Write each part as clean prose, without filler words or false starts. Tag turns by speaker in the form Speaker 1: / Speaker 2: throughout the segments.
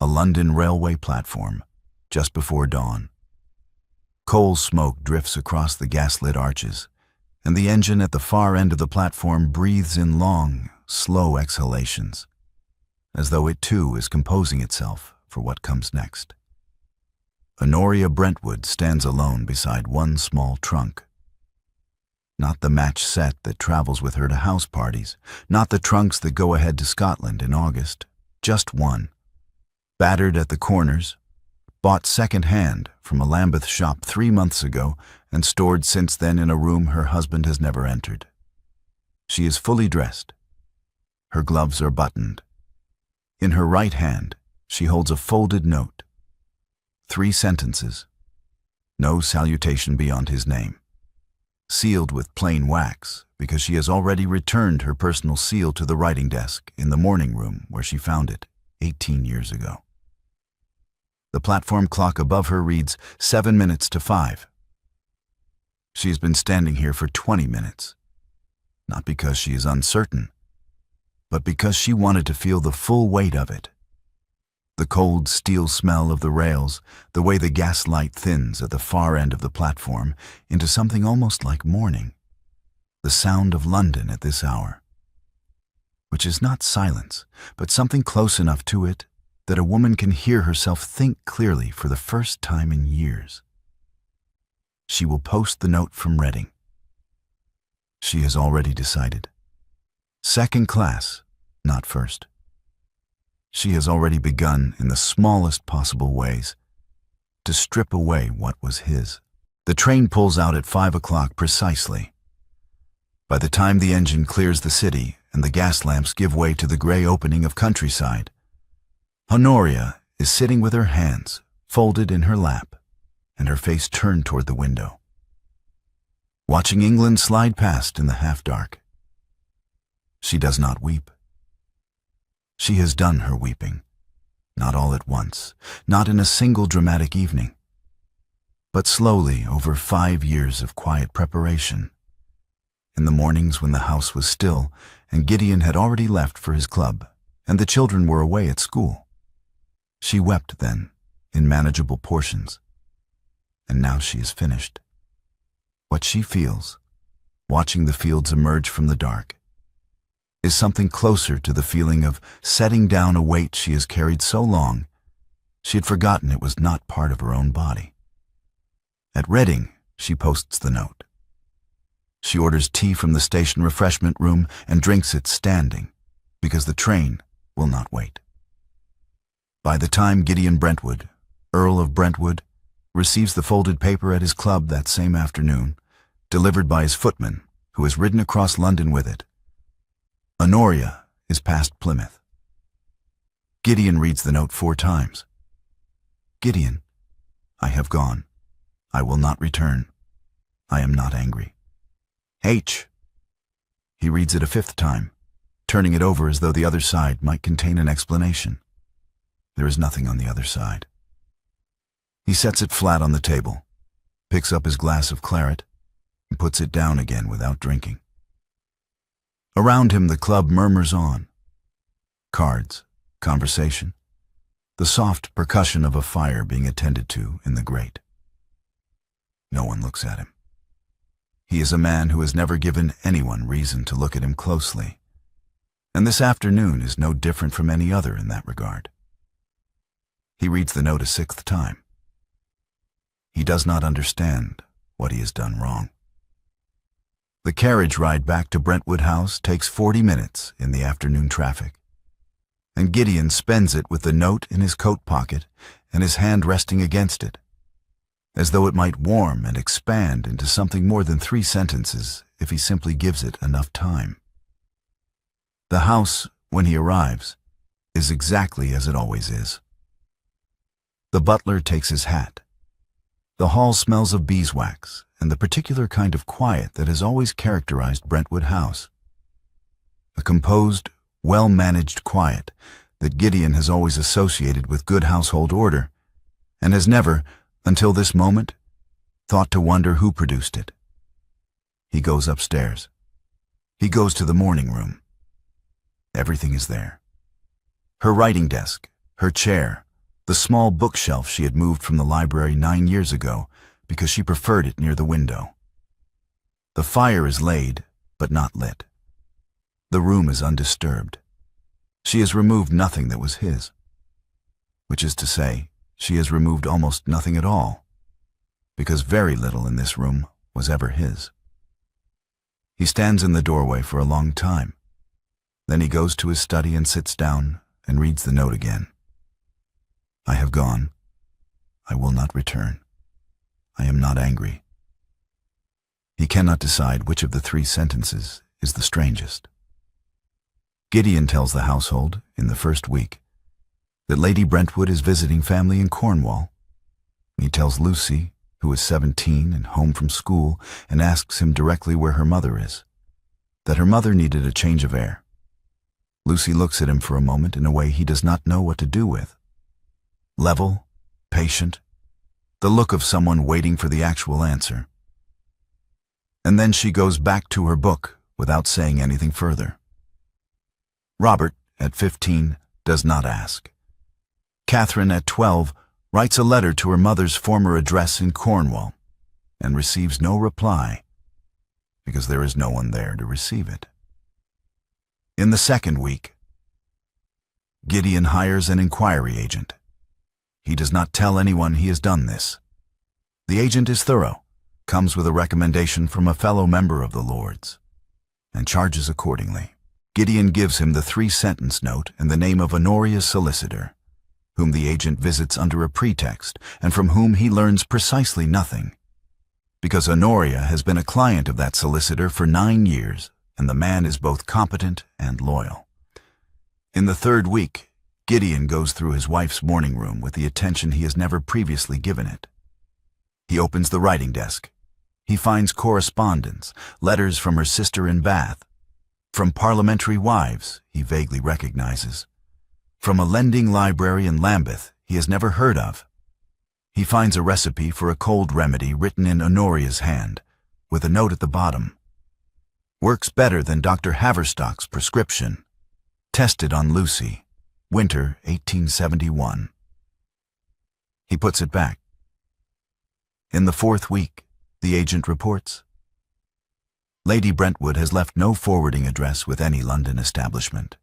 Speaker 1: a London railway platform, just before dawn. Coal smoke drifts across the gaslit arches, and the engine at the far end of the platform breathes in long, slow exhalations, as though it too is composing itself for what comes next. Honoria Brentwood stands alone beside one small trunk. Not the match set that travels with her to house parties, not the trunks that go ahead to Scotland in August, just one. Battered at the corners, bought second-hand from a Lambeth shop 3 months ago and stored since then in a room her husband has never entered. She is fully dressed. Her gloves are buttoned. In her right hand, she holds a folded note. 3 sentences. No salutation beyond his name. Sealed with plain wax, because she has already returned her personal seal to the writing desk in the morning room where she found it 18 years ago. The platform clock above her reads 7 minutes to 5. She has been standing here for 20 minutes, not because she is uncertain, but because she wanted to feel the full weight of it. The cold steel smell of the rails, the way the gaslight thins at the far end of the platform into something almost like morning, the sound of London at this hour, which is not silence, but something close enough to it that a woman can hear herself think clearly for the first time in years. She will post the note from Reading. She has already decided. Second class, not first. She has already begun in the smallest possible ways to strip away what was his. The train pulls out at 5 o'clock precisely. By the time the engine clears the city and the gas lamps give way to the gray opening of countryside, Honoria is sitting with her hands folded in her lap and her face turned toward the window, watching England slide past in the half-dark. She does not weep. She has done her weeping, not all at once, not in a single dramatic evening, but slowly over 5 years of quiet preparation. In the mornings when the house was still and Gideon had already left for his club and the children were away at school, she wept then in manageable portions. And now she is finished. What she feels, watching the fields emerge from the dark, is something closer to the feeling of setting down a weight she has carried so long she had forgotten it was not part of her own body. At Reading, she posts the note. She orders tea from the station refreshment room and drinks it standing, because the train will not wait. By the time Gideon Brentwood, Earl of Brentwood, receives the folded paper at his club that same afternoon, delivered by his footman, who has ridden across London with it, Honoria is past Plymouth. Gideon reads the note 4 times. Gideon, I have gone. I will not return. I am not angry. H. He reads it a 5th time, turning it over as though the other side might contain an explanation. There is nothing on the other side. He sets it flat on the table, picks up his glass of claret, and puts it down again without drinking. Around him the club murmurs on. Cards, conversation, the soft percussion of a fire being attended to in the grate. No one looks at him. He is a man who has never given anyone reason to look at him closely, and this afternoon is no different from any other in that regard. He reads the note a 6th time. He does not understand what he has done wrong. The carriage ride back to Brentwood House takes 40 minutes in the afternoon traffic, and Gideon spends it with the note in his coat pocket and his hand resting against it, as though it might warm and expand into something more than 3 sentences if he simply gives it enough time. The house, when he arrives, is exactly as it always is. The butler takes his hat. The hall smells of beeswax and the particular kind of quiet that has always characterized Brentwood House. A composed, well-managed quiet that Gideon has always associated with good household order, and has never, until this moment, thought to wonder who produced it. He goes upstairs. He goes to the morning room. Everything is there. Her writing desk, her chair, the small bookshelf she had moved from the library 9 years ago because she preferred it near the window. The fire is laid, but not lit. The room is undisturbed. She has removed nothing that was his, which is to say, she has removed almost nothing at all, because very little in this room was ever his. He stands in the doorway for a long time. Then he goes to his study and sits down and reads the note again. I have gone. I will not return. I am not angry. He cannot decide which of the 3 sentences is the strangest. Gideon tells the household, in the first week, that Lady Brentwood is visiting family in Cornwall. He tells Lucy, who is 17 and home from school, and asks him directly where her mother is, that her mother needed a change of air. Lucy looks at him for a moment in a way he does not know what to do with. Level, patient, the look of someone waiting for the actual answer. And then she goes back to her book without saying anything further. Robert, at 15, does not ask. Catherine, at 12, writes a letter to her mother's former address in Cornwall and receives no reply because there is no one there to receive it. In the second week, Gideon hires an inquiry agent. He does not tell anyone he has done this. The agent is thorough, comes with a recommendation from a fellow member of the Lords, and charges accordingly. Gideon gives him the 3-sentence note and the name of Honoria's solicitor, whom the agent visits under a pretext and from whom he learns precisely nothing, because Honoria has been a client of that solicitor for 9 years, and the man is both competent and loyal. In the third week, Gideon goes through his wife's morning room with the attention he has never previously given it. He opens the writing desk. He finds correspondence, letters from her sister in Bath, from parliamentary wives he vaguely recognizes, from a lending library in Lambeth he has never heard of. He finds a recipe for a cold remedy written in Honoria's hand, with a note at the bottom. Works better than Dr. Haverstock's prescription. Tested on Lucy. Winter 1871. He puts it back. In the fourth week, the agent reports, Lady Brentwood has left no forwarding address with any London establishment.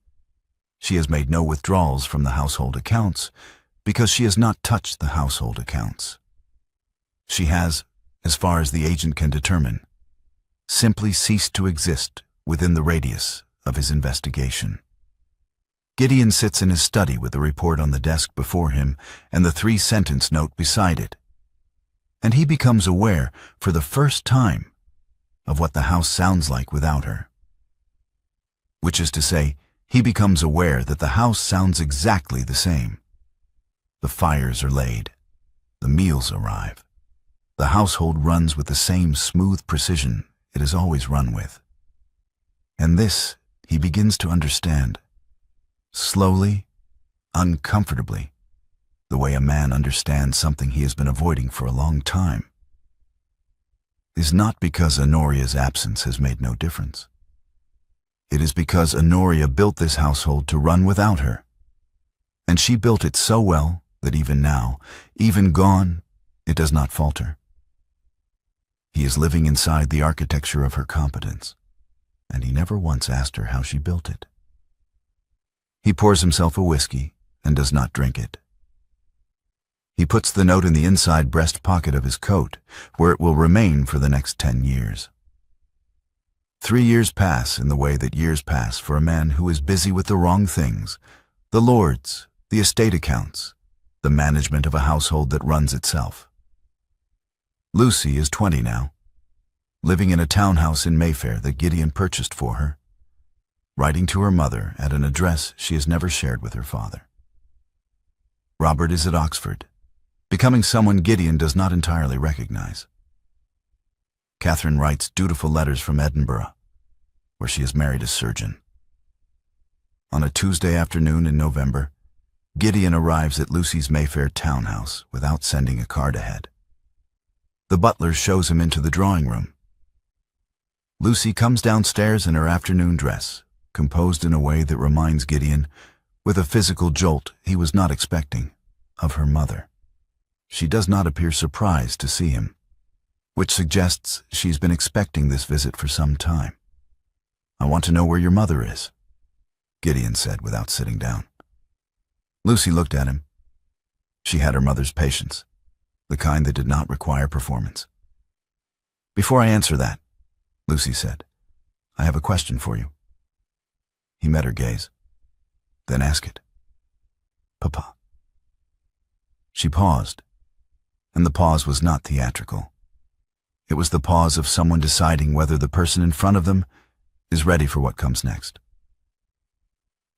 Speaker 1: She has made no withdrawals from the household accounts because she has not touched the household accounts. She has, as far as the agent can determine, simply ceased to exist within the radius of his investigation. Gideon sits in his study with the report on the desk before him and the 3-sentence note beside it, and he becomes aware, for the first time, of what the house sounds like without her. Which is to say, he becomes aware that the house sounds exactly the same. The fires are laid. The meals arrive. The household runs with the same smooth precision it has always run with. And this he begins to understand, slowly, uncomfortably, the way a man understands something he has been avoiding for a long time. Is not because Honoria's absence has made no difference. It is because Honoria built this household to run without her, and she built it so well that even now, even gone, it does not falter. He is living inside the architecture of her competence, and he never once asked her how she built it. He pours himself a whiskey and does not drink it. He puts the note in the inside breast pocket of his coat, where it will remain for the next 10 years. 3 years pass in the way that years pass for a man who is busy with the wrong things, the Lords, the estate accounts, the management of a household that runs itself. Lucy is 20 now, living in a townhouse in Mayfair that Gideon purchased for her, writing to her mother at an address she has never shared with her father. Robert is at Oxford, becoming someone Gideon does not entirely recognize. Catherine writes dutiful letters from Edinburgh, where she has married a surgeon. On a Tuesday afternoon in November, Gideon arrives at Lucy's Mayfair townhouse without sending a card ahead. The butler shows him into the drawing room. Lucy comes downstairs in her afternoon dress, composed in a way that reminds Gideon, with a physical jolt he was not expecting, of her mother. She does not appear surprised to see him, which suggests she's been expecting this visit for some time. "I want to know where your mother is," Gideon said without sitting down. Lucy looked at him. She had her mother's patience, the kind that did not require performance. "Before I answer that," Lucy said, "I have a question for you." He met her gaze. "Then ask it." "Papa." She paused, and the pause was not theatrical. It was the pause of someone deciding whether the person in front of them is ready for what comes next.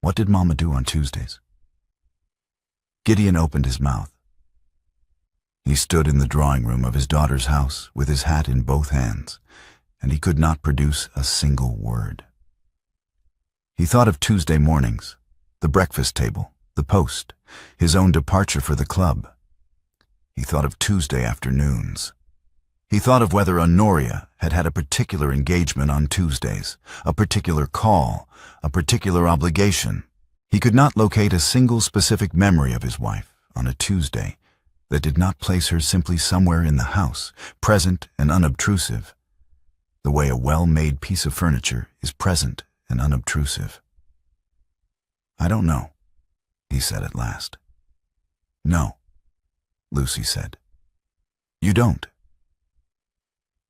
Speaker 1: "What did Mama do on Tuesdays?" Gideon opened his mouth. He stood in the drawing room of his daughter's house with his hat in both hands, and he could not produce a single word. He thought of Tuesday mornings, the breakfast table, the post, his own departure for the club. He thought of Tuesday afternoons. He thought of whether Honoria had had a particular engagement on Tuesdays, a particular call, a particular obligation. He could not locate a single specific memory of his wife on a Tuesday that did not place her simply somewhere in the house, present and unobtrusive, the way a well-made piece of furniture is present and unobtrusive. "I don't know," he said at last. "No," Lucy said. "You don't."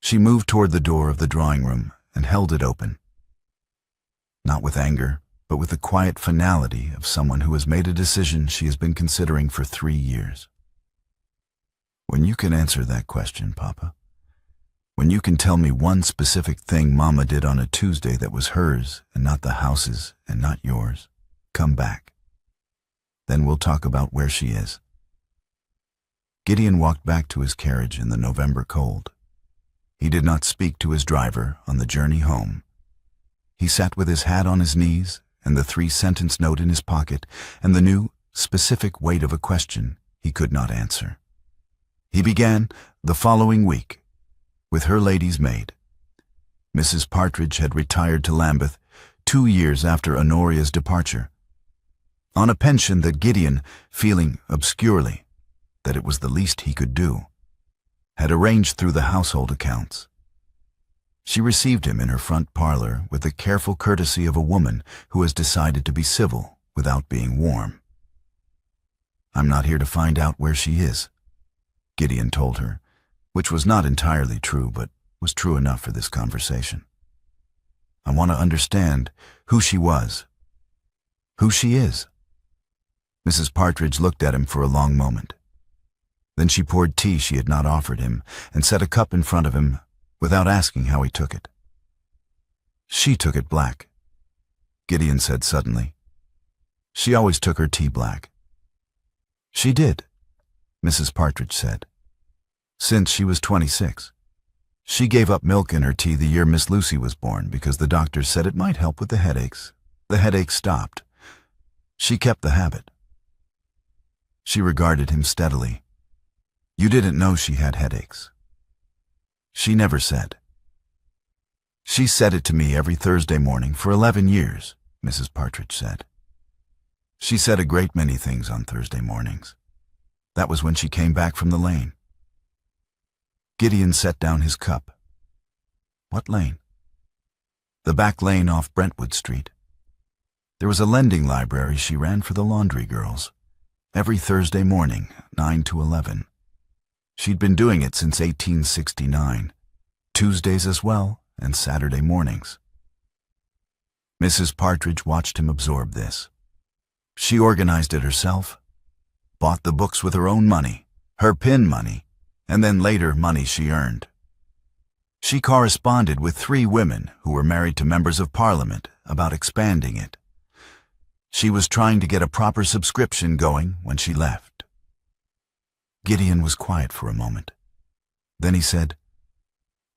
Speaker 1: She moved toward the door of the drawing room and held it open. Not with anger, but with the quiet finality of someone who has made a decision she has been considering for 3 years. "When you can answer that question, Papa, when you can tell me one specific thing Mama did on a Tuesday that was hers and not the house's and not yours, come back. Then we'll talk about where she is." Gideon walked back to his carriage in the November cold. He did not speak to his driver on the journey home. He sat with his hat on his knees and the 3-sentence note in his pocket and the new, specific weight of a question he could not answer. He began the following week with her lady's maid. Mrs. Partridge had retired to Lambeth 2 years after Honoria's departure, on a pension that Gideon, feeling obscurely that it was the least he could do, had arranged through the household accounts. She received him in her front parlor with the careful courtesy of a woman who has decided to be civil without being warm. "I'm not here to find out where she is," Gideon told her, which was not entirely true, but was true enough for this conversation. "I want to understand who she was, who she is." Mrs. Partridge looked at him for a long moment. Then she poured tea she had not offered him and set a cup in front of him without asking how he took it. "She took it black," Gideon said suddenly. "She always took her tea black." "She did," Mrs. Partridge said, "since she was 26. She gave up milk in her tea the year Miss Lucy was born because the doctor said it might help with the headaches. The headaches stopped. She kept the habit." She regarded him steadily. "You didn't know she had headaches?" "She never said." "She said it to me every Thursday morning for 11 years, Mrs. Partridge said. She said a great many things on Thursday mornings. That was when she came back from the lane." Gideon set down his cup. "What lane?" "The back lane off Brentwood Street. There was a lending library she ran for the laundry girls, every Thursday morning, 9 to 11. She'd been doing it since 1869, Tuesdays as well, and Saturday mornings." Mrs. Partridge watched him absorb this. She organized it herself, bought the books with her own money, her pin money, and then later money she earned. She corresponded with 3 women who were married to members of Parliament about expanding it. She was trying to get a proper subscription going when she left. Gideon was quiet for a moment. Then he said,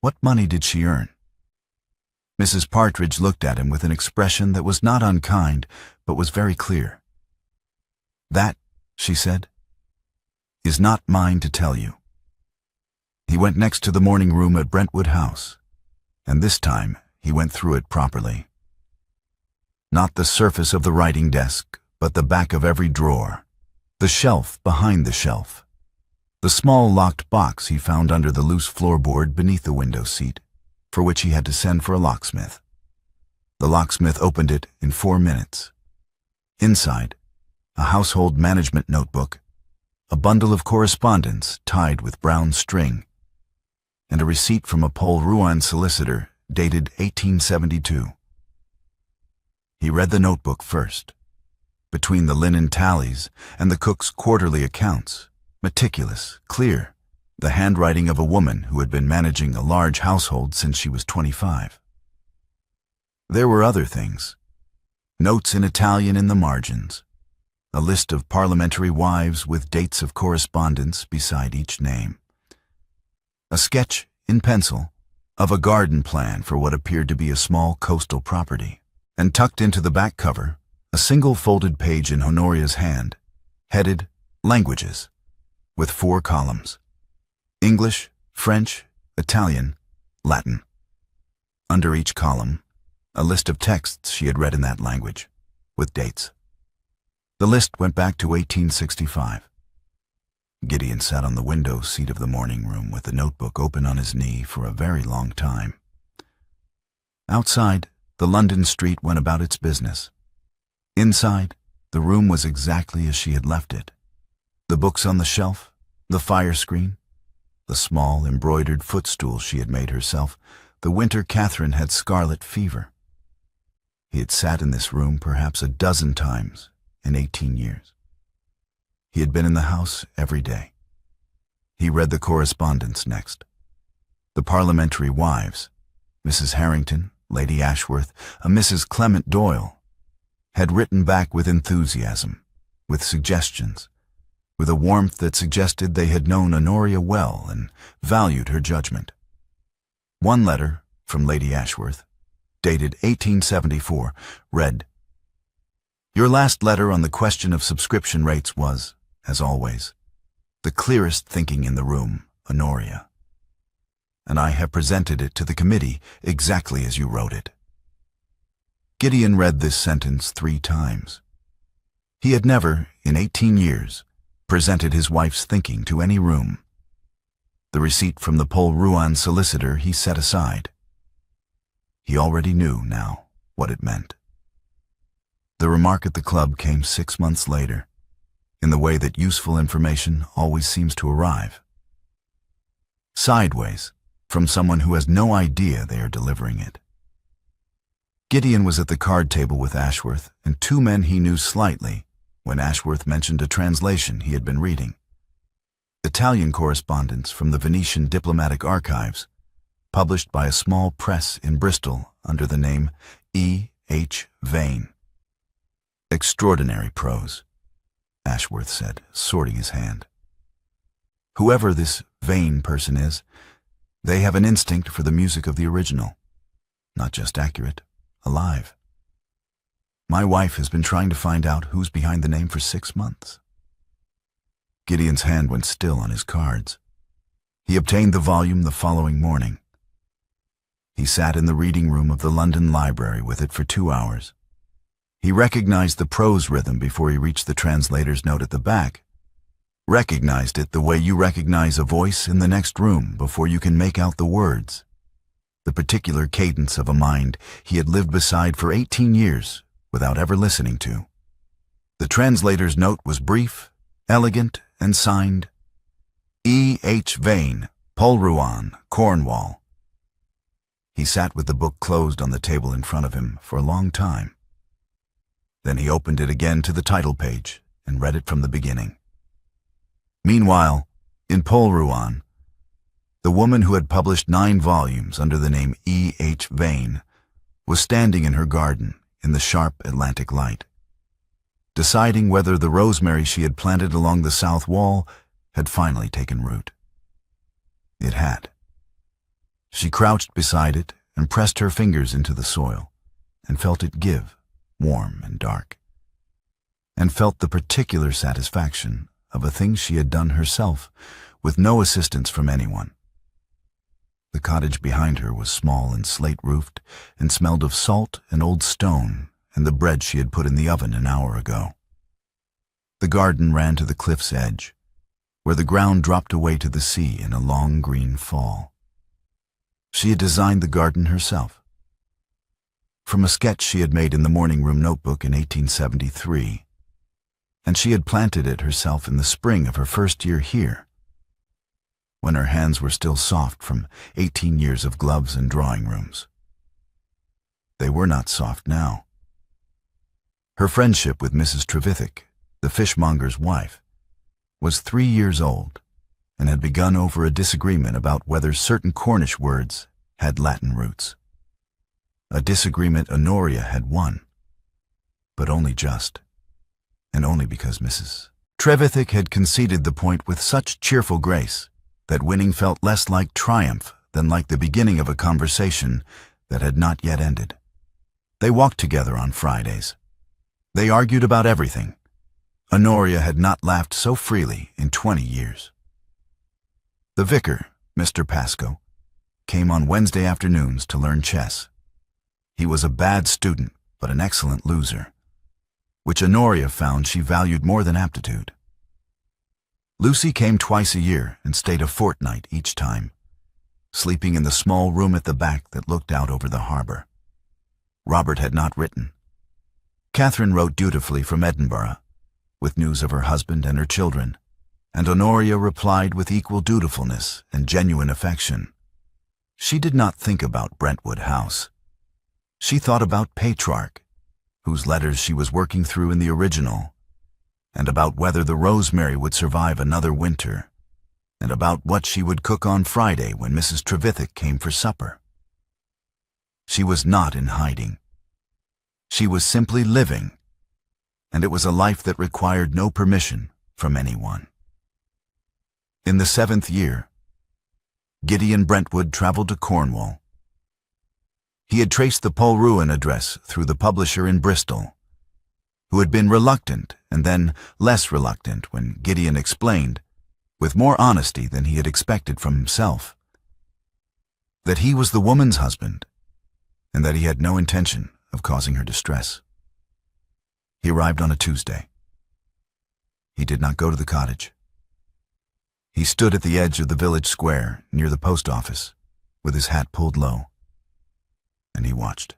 Speaker 1: "What money did she earn?" Mrs. Partridge looked at him with an expression that was not unkind, but was very clear. "That," she said, "is not mine to tell you." He went next to the morning room at Brentwood House, and this time he went through it properly. Not the surface of the writing desk, but the back of every drawer, The shelf behind the shelf. The small locked box he found under the loose floorboard beneath the window seat, for which he had to send for a locksmith. The locksmith opened it in 4 minutes. Inside, a household management notebook, a bundle of correspondence tied with brown string, and a receipt from a Paul Ruan solicitor dated 1872. He read the notebook first. Between the linen tallies and the cook's quarterly accounts, meticulous, clear, the handwriting of a woman who had been managing a large household since she was 25. There were other things. Notes in Italian in the margins, a list of parliamentary wives with dates of correspondence beside each name, a sketch in pencil of a garden plan for what appeared to be a small coastal property, and tucked into the back cover, a single folded page in Honoria's hand, headed Languages, with 4 columns: English, French, Italian, Latin. Under each column, a list of texts she had read in that language, with dates. The list went back to 1865. Gideon sat on the window seat of the morning room with the notebook open on his knee for a very long time. Outside, the London street went about its business. Inside, the room was exactly as she had left it. The books on the shelf, the fire screen, the small embroidered footstool she had made herself, the winter Catherine had scarlet fever. He had sat in this room perhaps a dozen times in 18 years. He had been in the house every day. He read the correspondence next. The parliamentary wives, Mrs. Harrington, Lady Ashworth, a Mrs. Clement Doyle, had written back with enthusiasm, with suggestions, with a warmth that suggested they had known Honoria well and valued her judgment. One letter from Lady Ashworth, dated 1874, read, "Your last letter on the question of subscription rates was, as always, the clearest thinking in the room, Honoria. And I have presented it to the committee exactly as you wrote it." Gideon read this sentence 3 times. He had never, in 18 years, presented his wife's thinking to any room. The receipt from the Paul Ruan solicitor he set aside. He already knew now what it meant. The remark at the club came 6 months later, in the way that useful information always seems to arrive. Sideways, from someone who has no idea they are delivering it. Gideon was at the card table with Ashworth and 2 men he knew slightly when Ashworth mentioned a translation he had been reading. Italian correspondence from the Venetian diplomatic archives, published by a small press in Bristol under the name E. H. Vane. "Extraordinary prose," Ashworth said, sorting his hand. "Whoever this Vane person is, they have an instinct for the music of the original. Not just accurate, alive. My wife has been trying to find out who's behind the name for 6 months." Gideon's hand went still on his cards. He obtained the volume the following morning. He sat in the reading room of the London Library with it for 2 hours. He recognized the prose rhythm before he reached the translator's note at the back. Recognized it the way you recognize a voice in the next room before you can make out the words. The particular cadence of a mind he had lived beside for 18 years without ever listening to. The translator's note was brief, elegant, and signed E. H. Vane, Paul Ruan, Cornwall. He sat with the book closed on the table in front of him for a long time. Then he opened it again to the title page and read it from the beginning. Meanwhile, in Paul Ruan, the woman who had published 9 volumes under the name E. H. Vane was standing in her garden in the sharp Atlantic light, deciding whether the rosemary she had planted along the south wall had finally taken root. It had. She crouched beside it and pressed her fingers into the soil and felt it give, warm and dark, and felt the particular satisfaction of a thing she had done herself with no assistance from anyone. The cottage behind her was small and slate-roofed and smelled of salt and old stone and the bread she had put in the oven an hour ago. The garden ran to the cliff's edge, where the ground dropped away to the sea in a long green fall. She had designed the garden herself. From a sketch she had made in the morning room notebook in 1873, and she had planted it herself in the spring of her first year here, when her hands were still soft from 18 years of gloves and drawing rooms. They were not soft now. Her friendship with Mrs. Trevithick, the fishmonger's wife, was 3 years old and had begun over a disagreement about whether certain Cornish words had Latin roots. A disagreement Honoria had won, but only just, and only because Mrs. Trevithick had conceded the point with such cheerful grace that winning felt less like triumph than like the beginning of a conversation that had not yet ended. They walked together on Fridays. They argued about everything. Honoria had not laughed so freely in 20 years. The vicar, Mr. Pascoe, came on Wednesday afternoons to learn chess. He was a bad student, but an excellent loser, which Honoria found she valued more than aptitude. Lucy came twice a year and stayed a fortnight each time, sleeping in the small room at the back that looked out over the harbor. Robert had not written. Catherine wrote dutifully from Edinburgh, with news of her husband and her children, and Honoria replied with equal dutifulness and genuine affection. She did not think about Brentwood House. She thought about Petrarch, whose letters she was working through in the original, and about whether the rosemary would survive another winter, and about what she would cook on Friday when Mrs. Trevithick came for supper. She was not in hiding. She was simply living, and it was a life that required no permission from anyone. In the 7th year, Gideon Brentwood traveled to Cornwall. He had traced the Polruan address through the publisher in Bristol, who had been reluctant and then less reluctant when Gideon explained, with more honesty than he had expected from himself, that he was the woman's husband and that he had no intention of causing her distress. He arrived on a Tuesday. He did not go to the cottage. He stood at the edge of the village square near the post office with his hat pulled low, and he watched.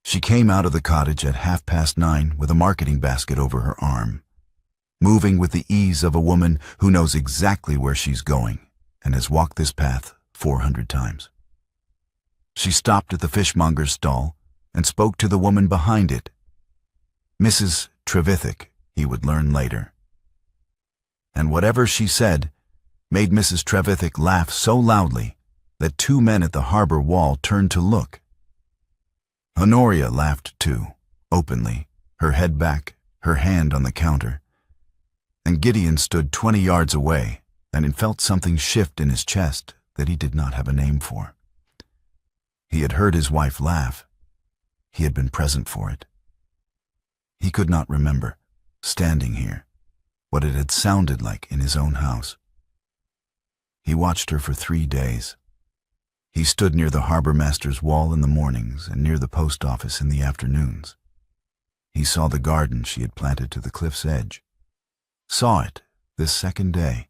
Speaker 1: She came out of the cottage at 9:30 with a marketing basket over her arm, moving with the ease of a woman who knows exactly where she's going and has walked this path 400 times. She stopped at the fishmonger's stall and spoke to the woman behind it. Mrs. Trevithick, he would learn later. And whatever she said made Mrs. Trevithick laugh so loudly that 2 men at the harbor wall turned to look. Honoria laughed too, openly, her head back, her hand on the counter. And Gideon stood 20 yards away and felt something shift in his chest that he did not have a name for. He had heard his wife laugh. He had been present for it. He could not remember, standing here, what it had sounded like in his own house. He watched her for 3 days. He stood near the harbor master's wall in the mornings and near the post office in the afternoons. He saw the garden she had planted to the cliff's edge. Saw it this second day,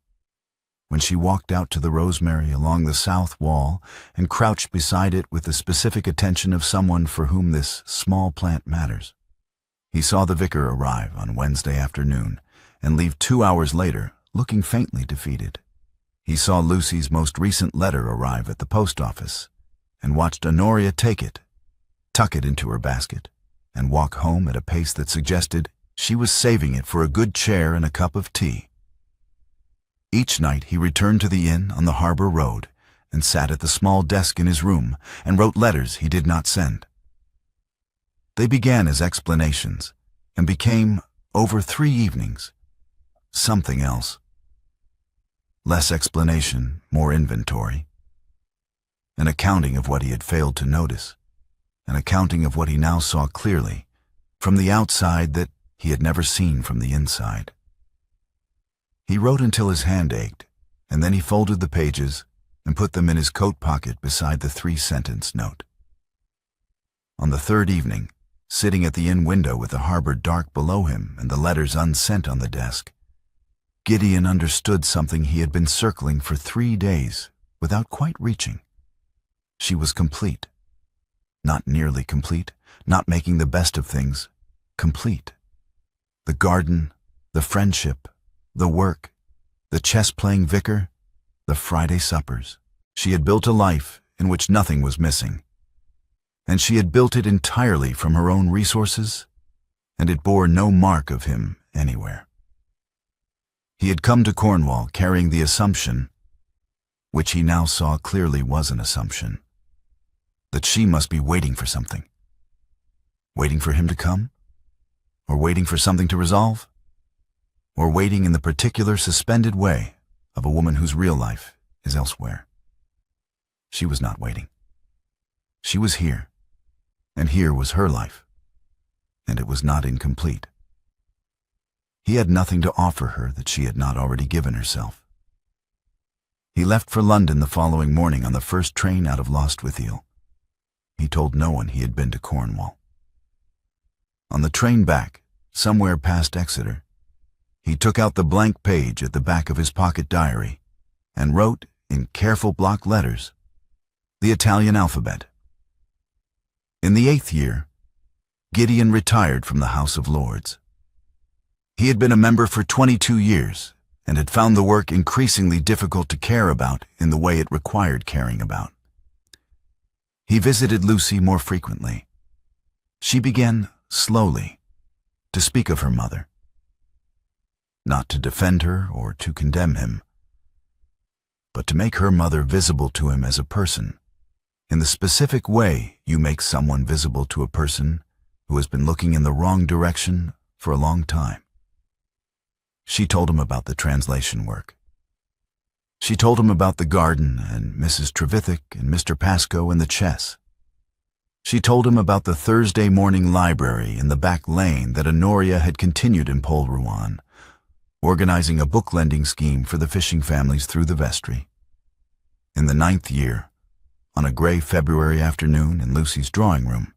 Speaker 1: when she walked out to the rosemary along the south wall and crouched beside it with the specific attention of someone for whom this small plant matters. He saw the vicar arrive on Wednesday afternoon and leave 2 hours later, looking faintly defeated. He saw Lucy's most recent letter arrive at the post office and watched Honoria take it, tuck it into her basket, and walk home at a pace that suggested she was saving it for a good chair and a cup of tea. Each night he returned to the inn on the harbor road and sat at the small desk in his room and wrote letters he did not send. They began as explanations and became, over 3 evenings, something else. Less explanation, more inventory. An accounting of what he had failed to notice, an accounting of what he now saw clearly, from the outside that he had never seen from the inside. He wrote until his hand ached, and then he folded the pages and put them in his coat pocket beside the 3-sentence note. On the 3rd evening, sitting at the inn window with the harbor dark below him and the letters unsent on the desk, Gideon understood something he had been circling for 3 days without quite reaching. She was complete. Not nearly complete, not making the best of things, complete. The garden, the friendship, the work, the chess-playing vicar, the Friday suppers. She had built a life in which nothing was missing. And she had built it entirely from her own resources, and it bore no mark of him anywhere. He had come to Cornwall carrying the assumption, which he now saw clearly was an assumption, that she must be waiting for something. Waiting for him to come? Or waiting for something to resolve? Or waiting in the particular suspended way of a woman whose real life is elsewhere? She was not waiting. She was here, and here was her life, and it was not incomplete. He had nothing to offer her that she had not already given herself. He left for London the following morning on the first train out of Lostwithiel. He told no one he had been to Cornwall. On the train back, somewhere past Exeter, he took out the blank page at the back of his pocket diary and wrote, in careful block letters, the Italian alphabet. In the 8th year, Gideon retired from the House of Lords. He had been a member for 22 years and had found the work increasingly difficult to care about in the way it required caring about. He visited Lucy more frequently. She began, slowly, to speak of her mother. Not to defend her or to condemn him, but to make her mother visible to him as a person, in the specific way you make someone visible to a person who has been looking in the wrong direction for a long time. She told him about the translation work. She told him about the garden and Mrs. Trevithick and Mr. Pascoe and the chess. She told him about the Thursday morning library in the back lane that Honoria had continued in Polruan, organizing a book-lending scheme for the fishing families through the vestry. In the 9th year, on a gray February afternoon in Lucy's drawing room,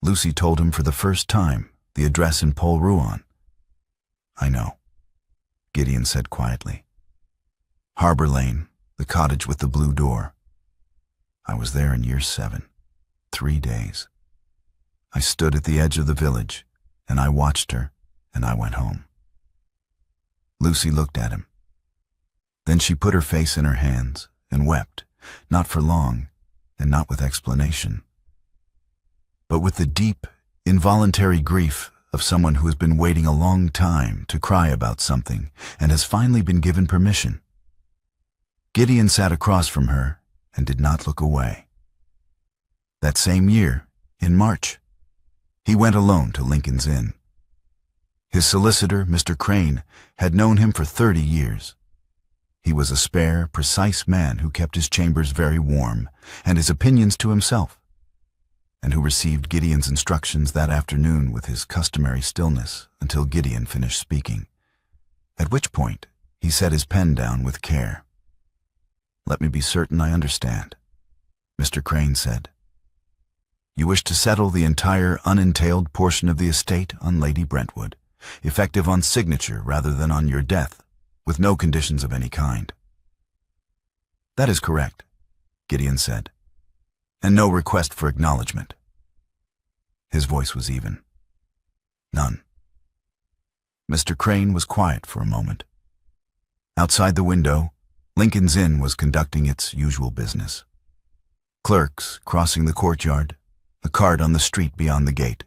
Speaker 1: Lucy told him for the first time the address in Polruan. "I know," Gideon said quietly. "Harbor Lane, the cottage with the blue door. I was there in year 7, 3 days. I stood at the edge of the village, and I watched her, and I went home." Lucy looked at him. Then she put her face in her hands and wept, not for long, and not with explanation, but with the deep, involuntary grief of someone who has been waiting a long time to cry about something and has finally been given permission. Gideon sat across from her and did not look away. That same year, in March, he went alone to Lincoln's Inn. His solicitor, Mr. Crane, had known him for 30 years. He was a spare, precise man who kept his chambers very warm and his opinions to himself, and who received Gideon's instructions that afternoon with his customary stillness until Gideon finished speaking, at which point he set his pen down with care. "Let me be certain I understand," Mr. Crane said. "You wish to settle the entire unentailed portion of the estate on Lady Brentwood, effective on signature rather than on your death, with no conditions of any kind." "That is correct," Gideon said, "and no request for acknowledgement." His voice was even. "None." Mr. Crane was quiet for a moment. Outside the window, Lincoln's Inn was conducting its usual business. Clerks crossing the courtyard, a cart on the street beyond the gate.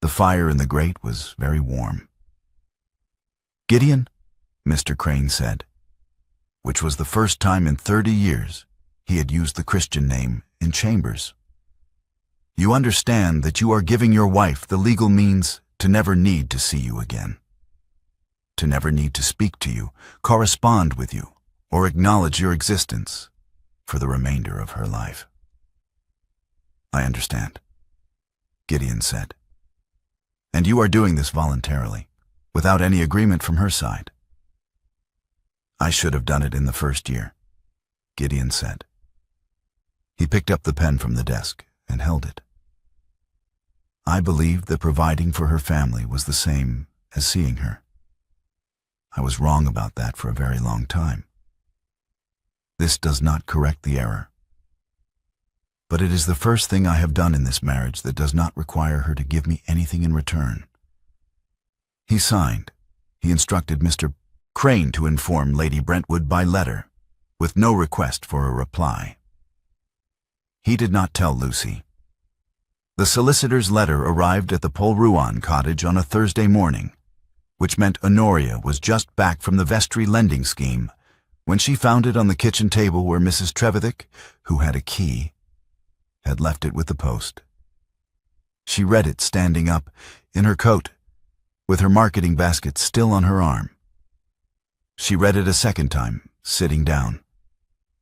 Speaker 1: The fire in the grate was very warm. "Gideon," Mr. Crane said, which was the first time in 30 years he had used the Christian name in chambers. "You understand that you are giving your wife the legal means to never need to see you again, to never need to speak to you, correspond with you, or acknowledge your existence for the remainder of her life." "I understand," Gideon said. "And you are doing this voluntarily, without any agreement from her side." "I should have done it in the first year," Gideon said. He picked up the pen from the desk and held it. I believed that providing for her family was the same as seeing her. I was wrong about that for a very long time. This does not correct the error. But it is the first thing I have done in this marriage that does not require her to give me anything in return. He signed. He instructed Mr. Crane to inform Lady Brentwood by letter, with no request for a reply. He did not tell Lucy. The solicitor's letter arrived at the Polruan cottage on a Thursday morning, which meant Honoria was just back from the vestry lending scheme when she found it on the kitchen table where Mrs. Trevithick, who had a key, had left it with the post. She read it standing up, in her coat, with her marketing basket still on her arm. She read it a second time, sitting down,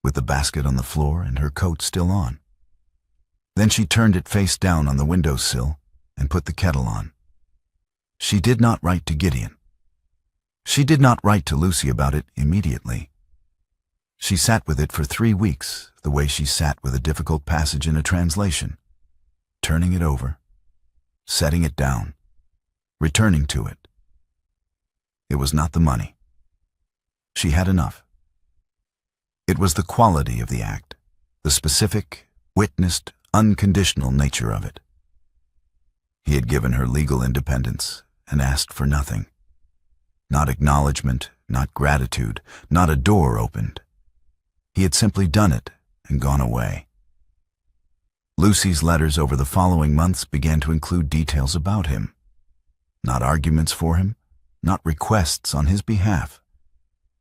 Speaker 1: with the basket on the floor and her coat still on. Then she turned it face down on the windowsill and put the kettle on. She did not write to Gideon. She did not write to Lucy about it immediately. She sat with it for 3 weeks, the way she sat with a difficult passage in a translation, turning it over, setting it down, returning to it. It was not the money. She had enough. It was the quality of the act, the specific, witnessed, unconditional nature of it. He had given her legal independence and asked for nothing. Not acknowledgement, not gratitude, not a door opened. He had simply done it and gone away. Lucy's letters over the following months began to include details about him. Not arguments for him, not requests on his behalf.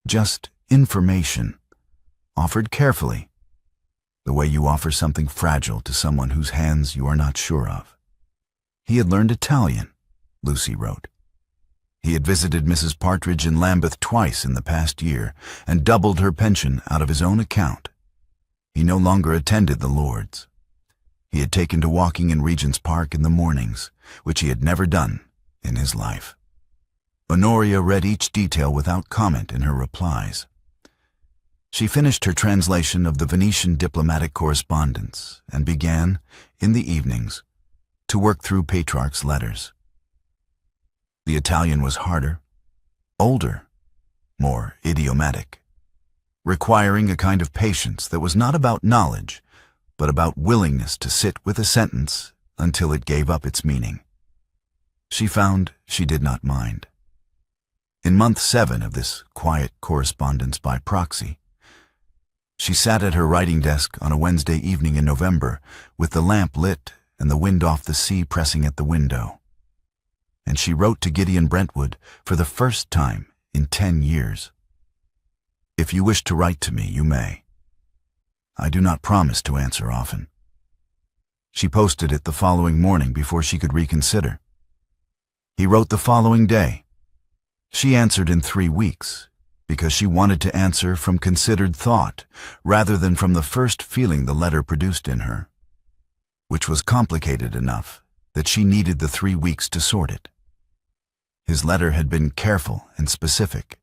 Speaker 1: Just information, offered carefully, the way you offer something fragile to someone whose hands you are not sure of. He had learned Italian, Lucy wrote. He had visited Mrs. Partridge in Lambeth twice in the past year and doubled her pension out of his own account. He no longer attended the Lords. He had taken to walking in Regent's Park in the mornings, which he had never done in his life. Honoria read each detail without comment in her replies. She finished her translation of the Venetian diplomatic correspondence and began, in the evenings, to work through Petrarch's letters. The Italian was harder, older, more idiomatic, requiring a kind of patience that was not about knowledge, but about willingness to sit with a sentence until it gave up its meaning. She found she did not mind. In month 7 of this quiet correspondence by proxy, she sat at her writing desk on a Wednesday evening in November with the lamp lit and the wind off the sea pressing at the window. And she wrote to Gideon Brentwood for the first time in 10 years. If you wish to write to me, you may. I do not promise to answer often. She posted it the following morning before she could reconsider. He wrote the following day. She answered in 3 weeks, because she wanted to answer from considered thought rather than from the first feeling the letter produced in her, which was complicated enough that she needed the 3 weeks to sort it. His letter had been careful and specific.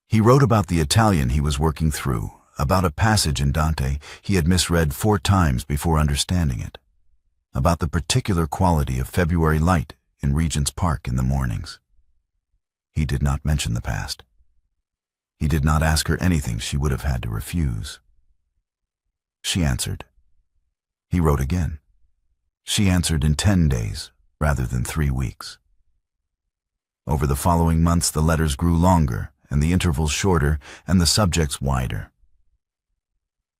Speaker 1: He wrote about the Italian he was working through, about a passage in Dante he had misread 4 times before understanding it, about the particular quality of February light in Regent's Park in the mornings. He did not mention the past. He did not ask her anything she would have had to refuse. She answered. He wrote again. She answered in 10 days rather than 3 weeks. Over the following months the letters grew longer and the intervals shorter and the subjects wider.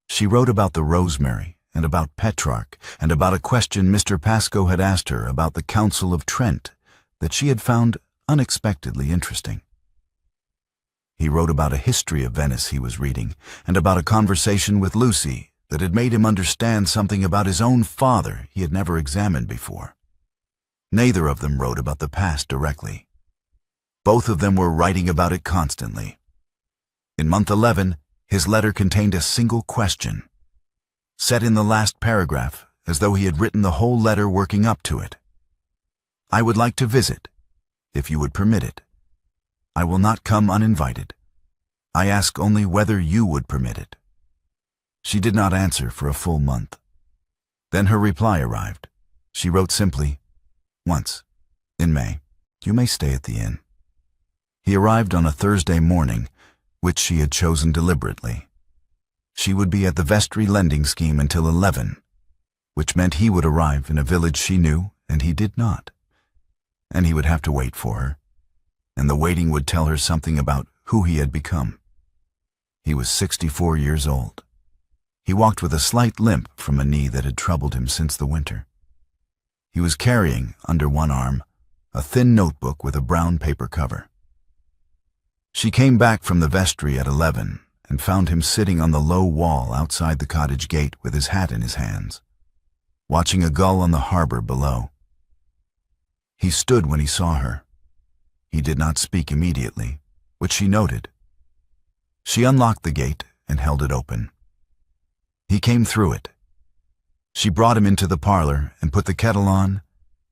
Speaker 1: She wrote about the rosemary and about Petrarch and about a question Mr. Pascoe had asked her about the Council of Trent that she had found unexpectedly interesting. He wrote about a history of Venice he was reading and about a conversation with Lucy that had made him understand something about his own father he had never examined before. Neither of them wrote about the past directly. Both of them were writing about it constantly. In month 11, his letter contained a single question, set in the last paragraph as though he had written the whole letter working up to it. I would like to visit, if you would permit it. I will not come uninvited. I ask only whether you would permit it. She did not answer for a full month. Then her reply arrived. She wrote simply, Once, in May. You may stay at the inn." He arrived on a Thursday morning, which she had chosen deliberately. She would be at the vestry lending scheme until 11, which meant he would arrive in a village she knew and he did not. And he would have to wait for her, and the waiting would tell her something about who he had become. He was 64 years old. He walked with a slight limp from a knee that had troubled him since the winter. He was carrying, under one arm, a thin notebook with a brown paper cover. She came back from the vestry at 11 and found him sitting on the low wall outside the cottage gate with his hat in his hands, watching a gull on the harbor below. He stood when he saw her. He did not speak immediately, which she noted. She unlocked the gate and held it open. He came through it. She brought him into the parlor and put the kettle on,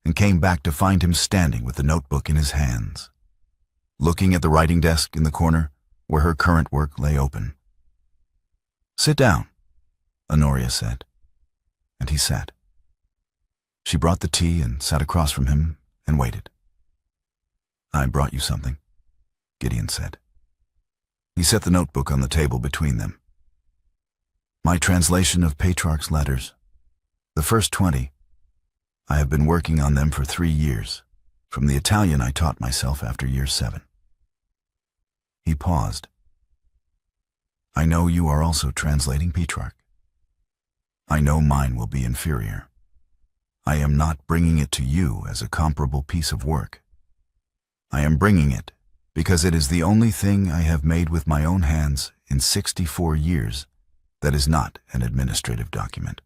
Speaker 1: and came back to find him standing with the notebook in his hands, looking at the writing desk in the corner where her current work lay open. "Sit down," Honoria said, and he sat. She brought the tea and sat across from him and waited. "I brought you something," Gideon said. He set the notebook on the table between them. "My translation of Petrarch's letters. The first 20. I have been working on them for 3 years, from the Italian I taught myself after year 7. He paused. "I know you are also translating Petrarch. I know mine will be inferior. I am not bringing it to you as a comparable piece of work. I am bringing it because it is the only thing I have made with my own hands in 64 years that is not an administrative document."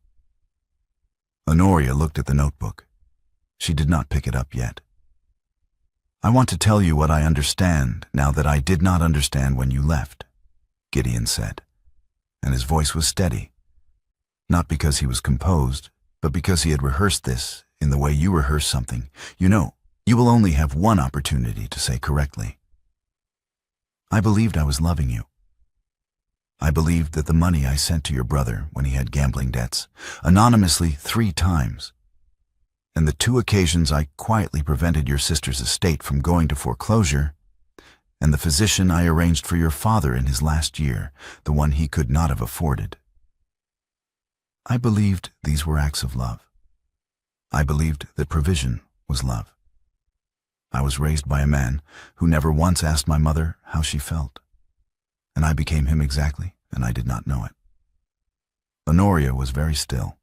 Speaker 1: Honoria looked at the notebook. She did not pick it up yet. "I want to tell you what I understand now that I did not understand when you left," Gideon said, and his voice was steady, not because he was composed, but because he had rehearsed this in the way you rehearse something. "You know, you will only have one opportunity to say correctly. I believed I was loving you. I believed that the money I sent to your brother when he had gambling debts, anonymously 3 times, and the 2 occasions I quietly prevented your sister's estate from going to foreclosure, and the physician I arranged for your father in his last year, the one he could not have afforded. I believed these were acts of love. I believed that provision was love. I was raised by a man who never once asked my mother how she felt, and I became him exactly, and I did not know it." Honoria was very still.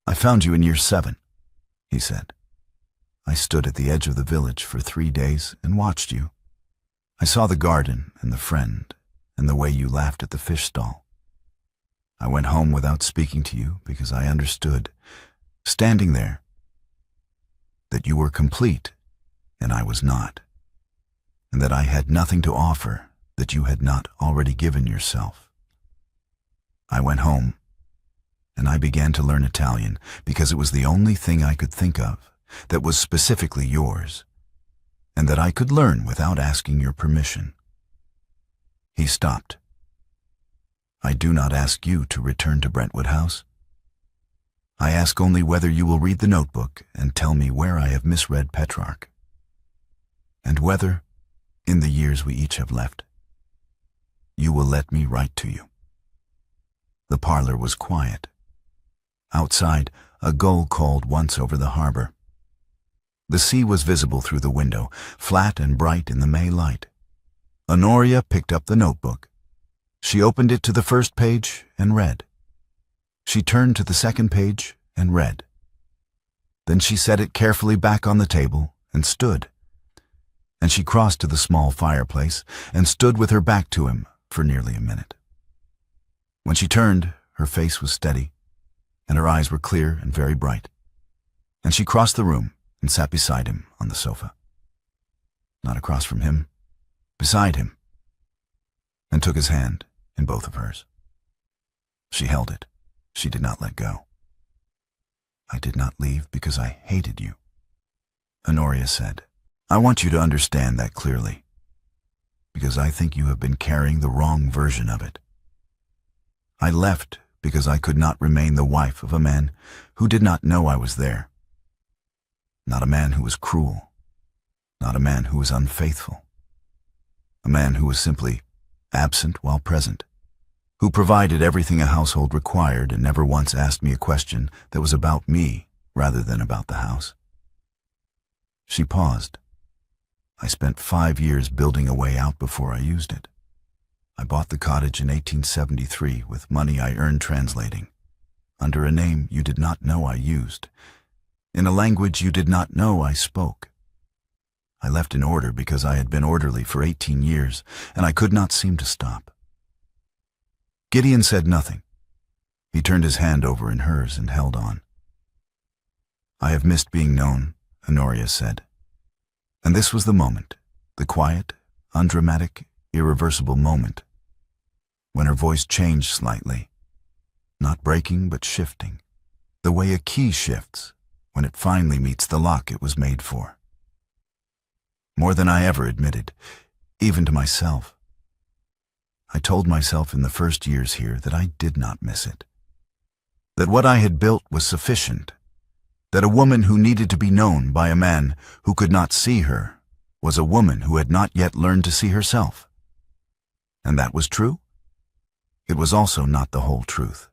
Speaker 1: "I found you in year 7, he said. "I stood at the edge of the village for 3 days and watched you. I saw the garden and the friend and the way you laughed at the fish stall. I went home without speaking to you because I understood, standing there, that you were complete and I was not, and that I had nothing to offer that you had not already given yourself. I went home, and I began to learn Italian because it was the only thing I could think of that was specifically yours, and that I could learn without asking your permission." He stopped. "I do not ask you to return to Brentwood House. I ask only whether you will read the notebook and tell me where I have misread Petrarch, and whether, in the years we each have left, you will let me write to you." The parlor was quiet. Outside, a gull called once over the harbor. The sea was visible through the window, flat and bright in the May light. Honoria picked up the notebook. She opened it to the first page and read. She turned to the second page and read. Then she set it carefully back on the table and stood. And she crossed to the small fireplace and stood with her back to him for nearly a minute. When she turned, her face was steady, and her eyes were clear and very bright, and she crossed the room and sat beside him on the sofa. Not across from him, beside him, and took his hand in both of hers. She held it. She did not let go. "I did not leave because I hated you," Honoria said. "I want you to understand that clearly, because I think you have been carrying the wrong version of it. I left because I could not remain the wife of a man who did not know I was there. Not a man who was cruel. Not a man who was unfaithful. A man who was simply absent while present, who provided everything a household required and never once asked me a question that was about me rather than about the house. She paused. I spent 5 years building a way out before I used it. I bought the cottage in 1873 with money I earned translating, under a name you did not know I used, in a language you did not know I spoke. I left in order because I had been orderly for 18 years, and I could not seem to stop. Gideon said nothing. He turned his hand over in hers and held on. I have missed being known, Honoria said. And this was the moment, the quiet, undramatic, irreversible moment, when her voice changed slightly, not breaking but shifting, the way a key shifts when it finally meets the lock it was made for. More than I ever admitted, even to myself. I told myself in the first years here that I did not miss it, that what I had built was sufficient, that a woman who needed to be known by a man who could not see her was a woman who had not yet learned to see herself. And that was true? It was also not the whole truth.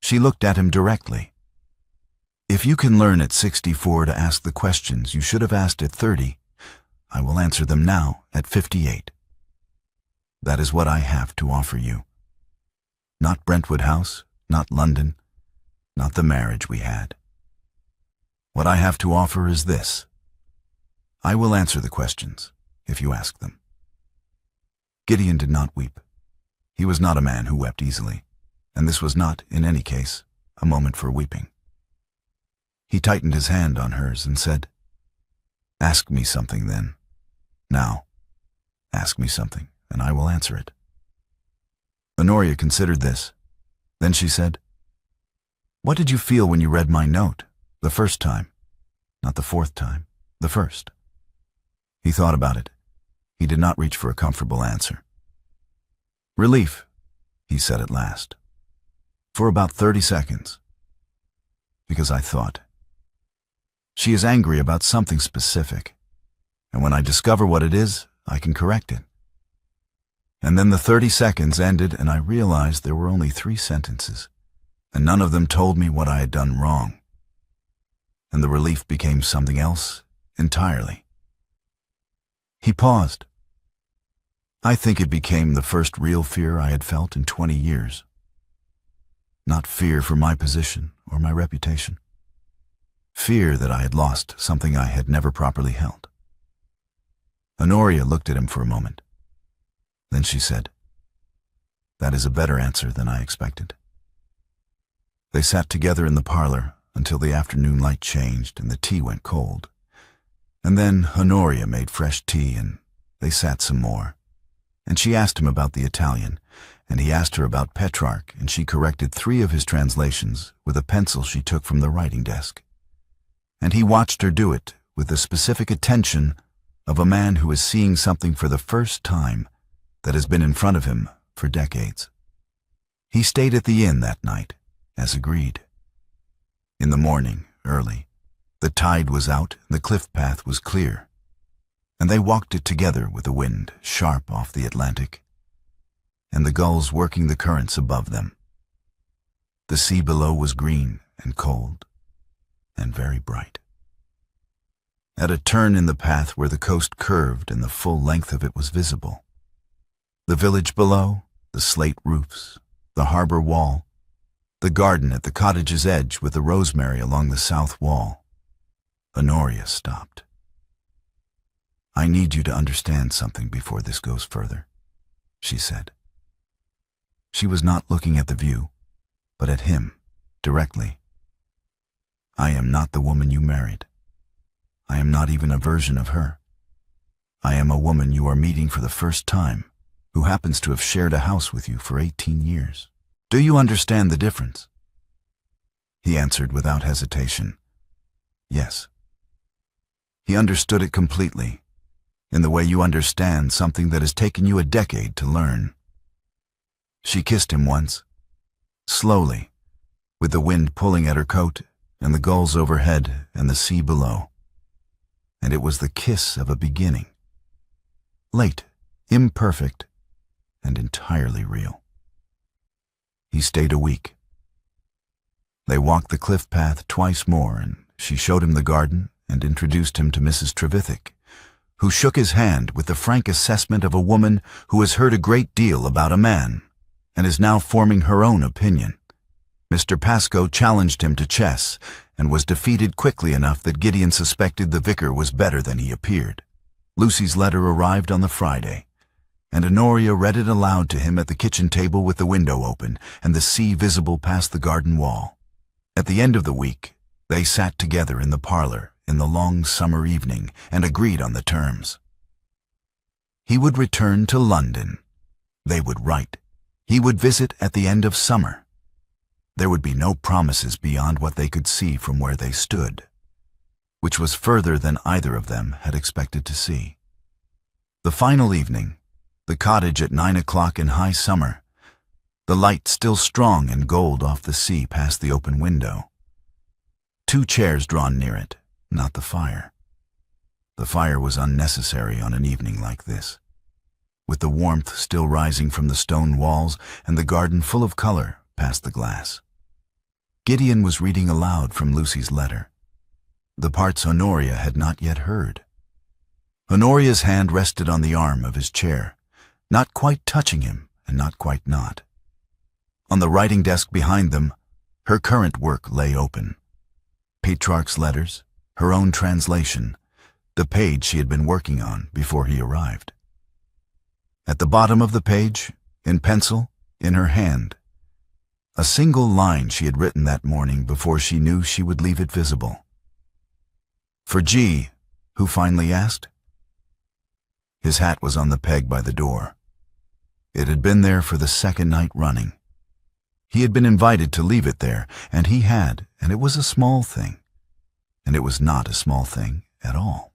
Speaker 1: She looked at him directly. If you can learn at 64 to ask the questions you should have asked at 30, I will answer them now at 58. That is what I have to offer you. Not Brentwood House, not London, not the marriage we had. What I have to offer is this. I will answer the questions, if you ask them. Gideon did not weep. He was not a man who wept easily, and this was not, in any case, a moment for weeping. He tightened his hand on hers and said, "Ask me something then. Now, ask me something, and I will answer it." Honoria considered this. Then she said, "What did you feel when you read my note, the first time? Not the fourth time, the first." He thought about it. He did not reach for a comfortable answer. "Relief," he said at last. "For about 30 seconds. Because I thought. She is angry about something specific, and when I discover what it is, I can correct it." And then the 30 seconds ended and I realized there were only 3 sentences, and none of them told me what I had done wrong. And the relief became something else entirely. He paused. I think it became the first real fear I had felt in 20 years. Not fear for my position or my reputation. Fear that I had lost something I had never properly held. Honoria looked at him for a moment. Then she said, "That is a better answer than I expected." They sat together in the parlor until the afternoon light changed and the tea went cold. And then Honoria made fresh tea and they sat some more. And she asked him about the Italian, and he asked her about Petrarch, and she corrected 3 of his translations with a pencil she took from the writing desk. And he watched her do it with the specific attention of a man who is seeing something for the first time that has been in front of him for decades. He stayed at the inn that night, as agreed. In the morning, early, the tide was out and the cliff path was clear, and they walked it together with the wind sharp off the Atlantic, and the gulls working the currents above them. The sea below was green and cold and very bright. At a turn in the path where the coast curved and the full length of it was visible, the village below, the slate roofs, the harbor wall, the garden at the cottage's edge with the rosemary along the south wall, Honoria stopped. "I need you to understand something before this goes further," she said. She was not looking at the view, but at him, directly. "I am not the woman you married. I am not even a version of her. I am a woman you are meeting for the first time, who happens to have shared a house with you for 18 years. Do you understand the difference?" He answered without hesitation, "Yes." He understood it completely, in the way you understand something that has taken you a decade to learn. She kissed him once, slowly, with the wind pulling at her coat and the gulls overhead and the sea below. And it was the kiss of a beginning. Late, imperfect, and entirely real. He stayed a week. They walked the cliff path twice more, and she showed him the garden and introduced him to Mrs. Trevithick, who shook his hand with the frank assessment of a woman who has heard a great deal about a man and is now forming her own opinion. Mr. Pascoe challenged him to chess and was defeated quickly enough that Gideon suspected the vicar was better than he appeared. Lucy's letter arrived on the Friday, and Honoria read it aloud to him at the kitchen table with the window open and the sea visible past the garden wall. At the end of the week, they sat together in the parlor in the long summer evening and agreed on the terms. He would return to London. They would write. He would visit at the end of summer. There would be no promises beyond what they could see from where they stood, which was further than either of them had expected to see. The final evening, the cottage at 9 o'clock in high summer, the light still strong and gold off the sea past the open window. 2 chairs drawn near it, not the fire. The fire was unnecessary on an evening like this, with the warmth still rising from the stone walls and the garden full of color past the glass. Gideon was reading aloud from Lucy's letter, the parts Honoria had not yet heard. Honoria's hand rested on the arm of his chair, not quite touching him and not quite not. On the writing desk behind them, her current work lay open. Petrarch's letters, her own translation, the page she had been working on before he arrived. At the bottom of the page, in pencil, in her hand, a single line she had written that morning before she knew she would leave it visible. "For G, who finally asked?" His hat was on the peg by the door. It had been there for the second night running. He had been invited to leave it there, and he had, and it was a small thing. And it was not a small thing at all.